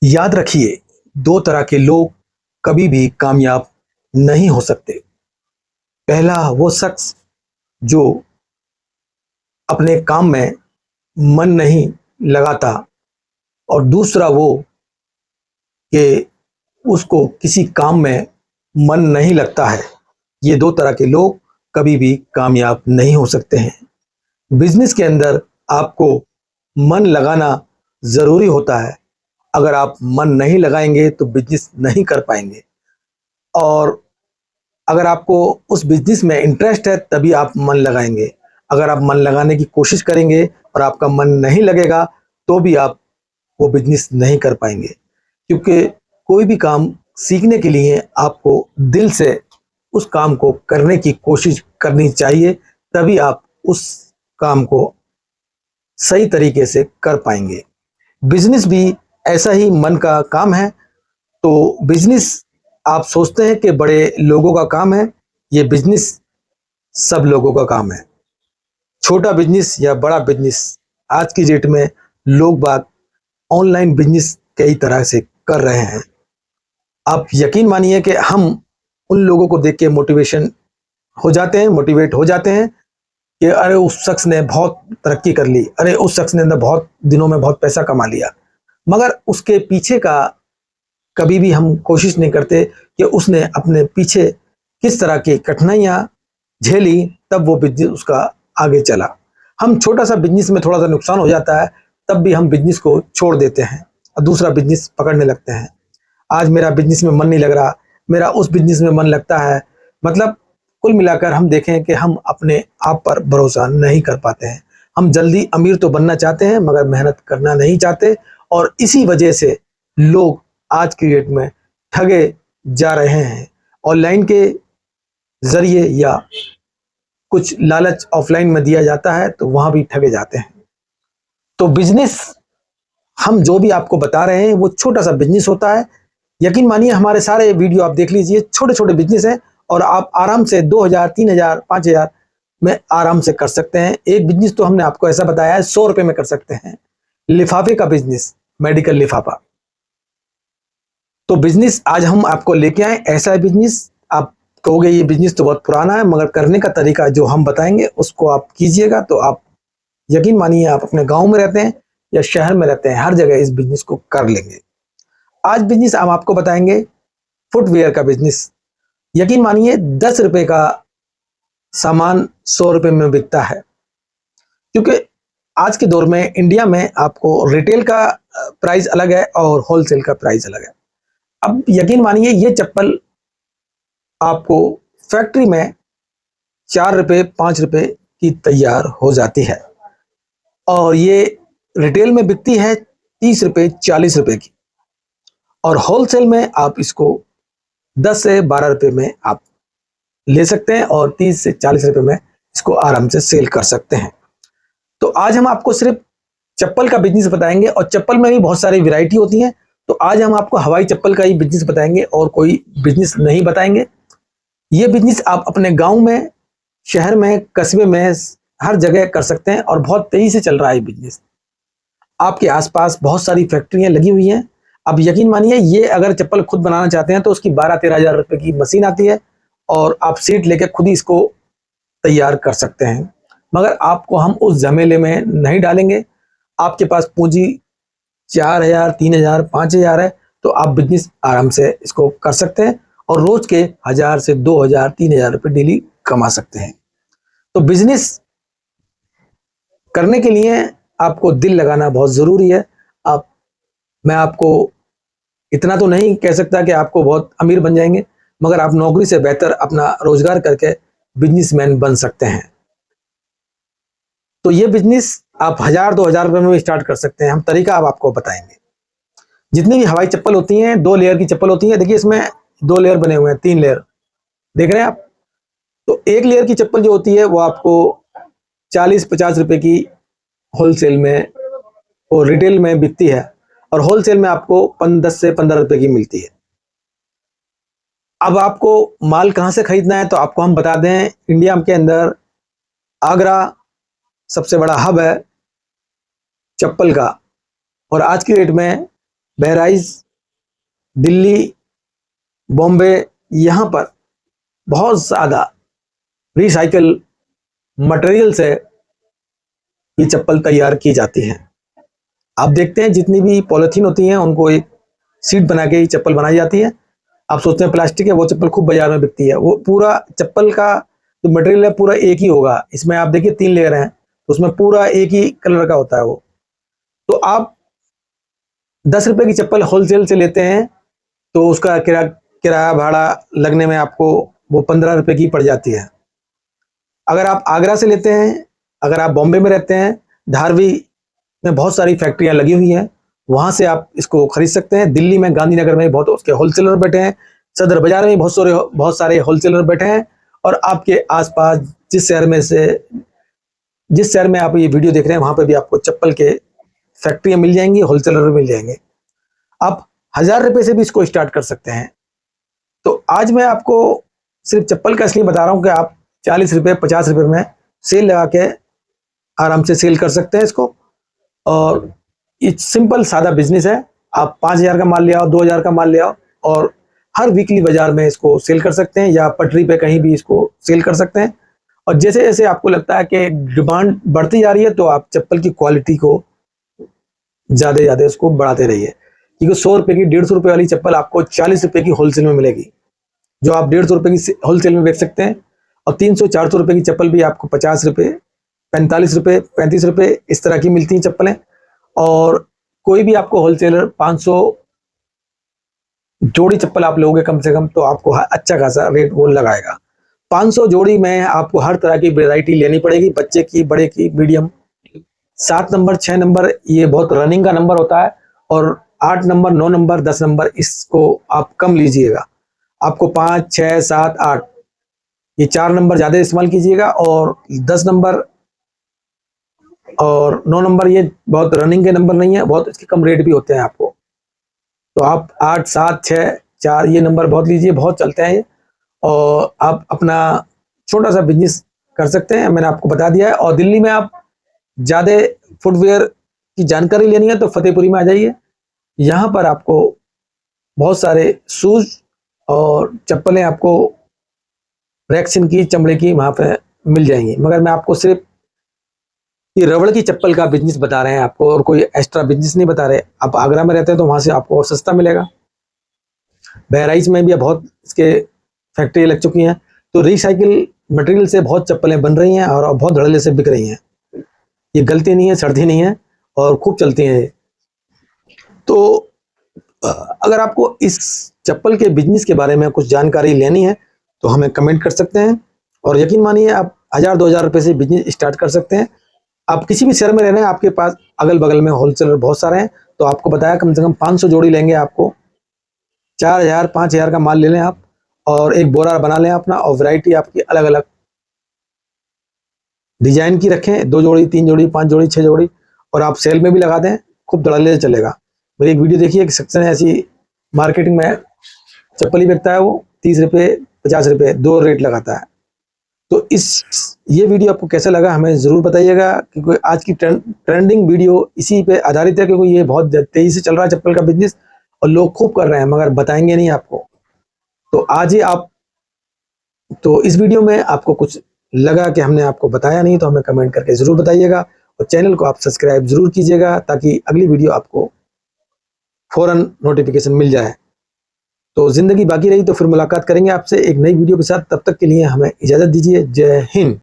याद रखिए, दो तरह के लोग कभी भी कामयाब नहीं हो सकते। पहला वो शख्स जो अपने काम में मन नहीं लगाता, और दूसरा वो कि उसको किसी काम में मन नहीं लगता है। ये दो तरह के लोग कभी भी कामयाब नहीं हो सकते हैं। बिजनेस के अंदर आपको मन लगाना ज़रूरी होता है। अगर आप मन नहीं लगाएंगे तो बिजनेस नहीं कर पाएंगे, और अगर आपको उस बिजनेस में इंटरेस्ट है तभी आप मन लगाएंगे। अगर आप मन लगाने की कोशिश करेंगे और आपका मन नहीं लगेगा तो भी आप वो बिजनेस नहीं कर पाएंगे, क्योंकि कोई भी काम सीखने के लिए आपको दिल से उस काम को करने की कोशिश करनी चाहिए, तभी आप उस काम को सही तरीके से कर पाएंगे। बिजनेस भी ऐसा ही मन का काम है। तो बिजनेस आप सोचते हैं कि बड़े लोगों का काम है, ये बिजनेस सब लोगों का काम है। छोटा बिजनेस या बड़ा बिजनेस, आज की डेट में लोग बाग ऑनलाइन बिजनेस कई तरह से कर रहे हैं। आप यकीन मानिए कि हम उन लोगों को देख के मोटिवेट हो जाते हैं कि अरे उस शख्स ने बहुत तरक्की कर ली, अरे उस शख्स ने बहुत दिनों में बहुत पैसा कमा लिया। मगर उसके पीछे का कभी भी हम कोशिश नहीं करते कि उसने अपने पीछे किस तरह की कठिनाइयाँ झेली, तब वो बिजनेस उसका आगे चला। हम छोटा सा बिजनेस में थोड़ा सा नुकसान हो जाता है, तब भी हम बिजनेस को छोड़ देते हैं और दूसरा बिजनेस पकड़ने लगते हैं। आज मेरा बिजनेस में मन नहीं लग रहा, मेरा उस बिजनेस में मन लगता है। मतलब कुल मिलाकर हम देखें कि हम अपने आप पर भरोसा नहीं कर पाते हैं। हम जल्दी अमीर तो बनना चाहते हैं मगर मेहनत करना नहीं चाहते, और इसी वजह से लोग आज की डेट में ठगे जा रहे हैं। ऑनलाइन के जरिए या कुछ लालच ऑफलाइन में दिया जाता है तो वहां भी ठगे जाते हैं। तो बिजनेस हम जो भी आपको बता रहे हैं वो छोटा सा बिजनेस होता है। यकीन मानिए, हमारे सारे वीडियो आप देख लीजिए, छोटे छोटे बिजनेस हैं और आप आराम से 2000, 3000, 5000 में आराम से कर सकते हैं। एक बिजनेस तो हमने आपको ऐसा बताया है 100 रुपए में कर सकते हैं, लिफाफे का बिजनेस, मेडिकल लिफाफा। तो बिजनेस आज हम आपको लेके आए, ऐसा है बिजनेस। आप कहोगे ये बिजनेस तो बहुत पुराना है, मगर करने का तरीका जो हम बताएंगे उसको आप कीजिएगा तो आप यकीन मानिए, आप अपने गांव में रहते हैं या शहर में रहते हैं, हर जगह इस बिजनेस को कर लेंगे। आज बिजनेस हम आपको बताएंगे फुटवेयर का बिजनेस। यकीन मानिए 10 रुपए का सामान 100 रुपए में बिकता है, क्योंकि आज के दौर में इंडिया में आपको रिटेल का प्राइस अलग है और होलसेल का प्राइस अलग है। अब यकीन मानिए ये चप्पल आपको फैक्ट्री में 4 रुपए 5 रुपए की तैयार हो जाती है, और ये रिटेल में बिकती है 30 रुपए 40 रुपए की, और होलसेल में आप इसको 10 से 12 रुपए में आप ले सकते हैं और 30 से 40 रुपए में इसको आराम से सेल कर सकते हैं। तो आज हम आपको सिर्फ चप्पल का बिजनेस बताएंगे, और चप्पल में भी बहुत सारी वैरायटी होती हैं। तो आज हम आपको हवाई चप्पल का ही बिजनेस बताएंगे और कोई बिजनेस नहीं बताएंगे। ये बिजनेस आप अपने गांव में, शहर में, कस्बे में, हर जगह कर सकते हैं और बहुत तेजी से चल रहा है बिजनेस। आपके आसपास बहुत सारी फैक्ट्रियां लगी हुई हैं। अब यकीन मानिए, ये अगर चप्पल खुद बनाना चाहते हैं तो उसकी 12-13 हजार रुपए की मशीन आती है, और आप सीट लेके खुद ही इसको तैयार कर सकते हैं। मगर आपको हम उस झमेले में नहीं डालेंगे। आपके पास पूंजी 4000, 3000, 5000 है तो आप बिजनेस आराम से इसको कर सकते हैं और रोज के 1000 से 2000, 3000 रुपए डेली कमा सकते हैं। तो बिजनेस करने के लिए आपको दिल लगाना बहुत जरूरी है। आप मैं आपको इतना तो नहीं कह सकता कि आपको बहुत अमीर बन जाएंगे, मगर आप नौकरी से बेहतर अपना रोजगार करके बिजनेसमैन बन सकते हैं। तो ये बिजनेस आप 1000-2000 रुपए में भी स्टार्ट कर सकते हैं। हम तरीका अब आपको बताएंगे। जितनी भी हवाई चप्पल होती हैं, 2 लेयर की चप्पल होती है। देखिए इसमें 2 लेयर बने हुए हैं, 3 लेयर देख रहे हैं आप। तो 1 लेयर की चप्पल जो होती है वो आपको 40-50 रुपए की होलसेल में और रिटेल में बिकती है, और होलसेल में आपको 10 से 15 रुपए की मिलती है। अब आपको माल कहां से खरीदना है तो आपको हम बता दें, इंडिया के अंदर आगरा सबसे बड़ा हब है चप्पल का, और आज की डेट में बहराइच, दिल्ली, बॉम्बे, यहाँ पर बहुत ज़्यादा रिसाइकल मटेरियल से ये चप्पल तैयार की जाती हैं। आप देखते हैं जितनी भी पॉलीथीन होती हैं उनको एक सीट बना के ये चप्पल बनाई जाती है। आप सोचते हैं प्लास्टिक है, वो चप्पल खूब बाजार में बिकती है। वो पूरा चप्पल का जो मटेरियल है पूरा एक ही होगा। इसमें आप देखिए 3 लेयर हैं, तो उसमें पूरा एक ही कलर का होता है वो। तो आप 10 रुपए की चप्पल होलसेल से लेते हैं तो उसका किराया भाड़ा लगने में आपको वो 15 रुपए की पड़ जाती है। अगर आप आगरा से लेते हैं, अगर आप बॉम्बे में रहते हैं, धारवी में बहुत सारी फैक्ट्रियां लगी हुई हैं, वहां से आप इसको खरीद सकते हैं। दिल्ली में गांधीनगर में बहुत उसके होलसेलर बैठे हैं, सदर बाजार में बहुत सारे होलसेलर बैठे हैं। और आपके आसपास जिस शहर में आप ये वीडियो देख रहे हैं वहां पर भी आपको चप्पल के फैक्ट्रियां मिल जाएंगी, होलसेलर मिल जाएंगे। आप 1000 रुपए से भी इसको स्टार्ट कर सकते हैं। तो आज मैं आपको सिर्फ चप्पल का इसलिए बता रहा हूं कि आप 40 रुपए 50 रुपए में सेल लगा के आराम से सेल कर सकते हैं इसको। और ये सिंपल सादा बिजनेस है। आप 5000 का माल ले आओ, 2000 का माल ले आओ और हर वीकली बाजार में इसको सेल कर सकते हैं या पटरी पे कहीं भी इसको सेल कर सकते हैं। और जैसे जैसे आपको लगता है कि डिमांड बढ़ती जा रही है तो आप चप्पल की क्वालिटी को ज़्यादा उसको बढ़ाते रहिए, क्योंकि 100 रुपए की 150 रुपए वाली चप्पल आपको 40 रुपए की होलसेल में मिलेगी, जो आप 150 रुपए की होलसेल में बेच सकते हैं। और 300-400 रुपए की चप्पल भी आपको 50 रुपए, 45 रुपए, 35 रुपए इस तरह की मिलती हैं चप्पलें। और कोई भी आपको होलसेलर 500 जोड़ी चप्पल आप लोगे कम से कम तो आपको अच्छा खासा रेट वो लगाएगा। 500 जोड़ी में आपको हर तरह की वैरायटी लेनी पड़ेगी, बच्चे की, बड़े की, मीडियम। 7 नंबर 6 नंबर ये बहुत रनिंग का नंबर होता है। और 8 नंबर 9 नंबर 10 नंबर इसको आप कम लीजिएगा। आपको 5 6 7 8 ये 4 नंबर ज़्यादा इस्तेमाल कीजिएगा। और 10 नंबर और 9 नंबर ये बहुत रनिंग के नंबर नहीं है, बहुत इसके कम रेट भी होते हैं आपको। तो आप 8 7 6 4 ये नंबर बहुत लीजिए, बहुत चलते हैं ये। और आप अपना छोटा सा बिजनेस कर सकते हैं, मैंने आपको बता दिया है। और दिल्ली में आप ज़्यादा फुटवेयर की जानकारी लेनी है तो फतेहपुरी में आ जाइए। यहाँ पर आपको बहुत सारे शूज़ और चप्पलें आपको रैक्सिन की, चमड़े की वहाँ पे मिल जाएंगी। मगर मैं आपको सिर्फ ये रबड़ की चप्पल का बिजनेस बता रहे हैं आपको, और कोई एक्स्ट्रा बिजनेस नहीं बता रहे। आप आगरा में रहते हैं तो वहाँ से आपको और सस्ता मिलेगा। बहराइच में भी बहुत इसके फैक्ट्री लग चुकी हैं। तो रिसाइकिल मटेरियल से बहुत चप्पलें बन रही हैं और बहुत धड़ल्ले से बिक रही हैं। ये गलती नहीं है, सड़ती नहीं है और खूब चलती हैं। तो अगर आपको इस चप्पल के बिजनेस के बारे में कुछ जानकारी लेनी है तो हमें कमेंट कर सकते हैं। और यकीन मानिए आप 1000-2000 रुपए से बिजनेस स्टार्ट कर सकते हैं। आप किसी भी शहर में रह रहे हैं, आपके पास अगल बगल में होलसेलर बहुत सारे हैं, तो आपको बताया कम से कम 500 जोड़ी लेंगे आपको 4000 5000 का माल ले लें आप, और एक बोरा बना लें अपना। और वैरायटी आपकी अलग अलग डिजाइन की रखें, 2 जोड़ी 3 जोड़ी 5 जोड़ी 6 जोड़ी, और आप सेल में भी लगा दें, खूब धड़ल्ले से चलेगा। मेरी एक वीडियो देखिए, एक सेक्शन ऐसी मार्केटिंग में चप्पल ही बिकता है, वो 30 रुपये 50 रुपये 2 रेट लगाता है। तो ये वीडियो आपको कैसा लगा हमें ज़रूर बताइएगा, क्योंकि आज की ट्रेंडिंग वीडियो इसी पे आधारित है, क्योंकि ये बहुत तेज़ी से चल रहा है चप्पल का बिजनेस और लोग खूब कर रहे हैं मगर बताएंगे नहीं आपको। तो आज ही आप, तो इस वीडियो में आपको कुछ लगा कि हमने आपको बताया नहीं तो हमें कमेंट करके ज़रूर बताइएगा। और चैनल को आप सब्सक्राइब ज़रूर कीजिएगा ताकि अगली वीडियो आपको फ़ौरन नोटिफिकेशन मिल जाए। तो ज़िंदगी बाकी रही तो फिर मुलाकात करेंगे आपसे एक नई वीडियो के साथ। तब तक के लिए हमें इजाज़त दीजिए। जय हिंद।